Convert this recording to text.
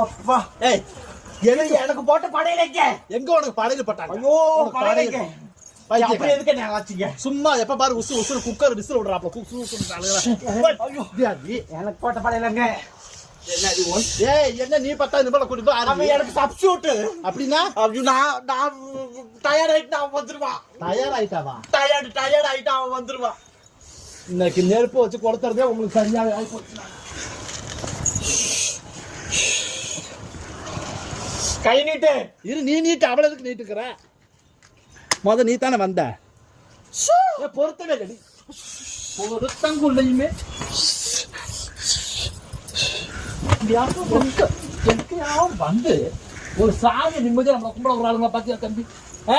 அப்பா ஏய் எனக்கு போட்ட படையிலங்க எங்க உனக்கு படையில போட்டாங்க? ஐயோ படையிலங்க பைத்தியம். அப்படி எதுக்கு நான் வச்சிங்க சும்மா எப்ப பாரு உசு உசு குக்கர் விசில் விடுறாப்ல ஐயோ எனக்கு போட்ட படையிலங்க என்னது ஏய் என்ன நீ 10 நிமிடம் கூட்டி அவன் எனக்கு சப்ஸ்டிட்யூட் அப்படினா ஐயோ நான் டயர்ட் ஆயிட்டு அவன் வந்துருவான் தயார் ஆயிட்டாவா? டயர்ட் ஆயிட்டு அவன் வந்துருவான். இன்னைக்கு நெருப்பு வச்சு கொடுத்துறதே உங்களுக்கு சரியாக ஆயிப்போச்சு. கை நீட்டு இரு நீ நீட்டு அவள எதுக்கு நீட்டுக்கிற? முத நீ தானே வந்த. பொறுத்தவே இல்லடி பொறுத்தங்குள்ளையுமே வந்து ஒரு சாமி நிம்மதியா நம்மளை கும்பிட ஒரு ஆளுங்களா பாத்தியா தம்பி? ஆ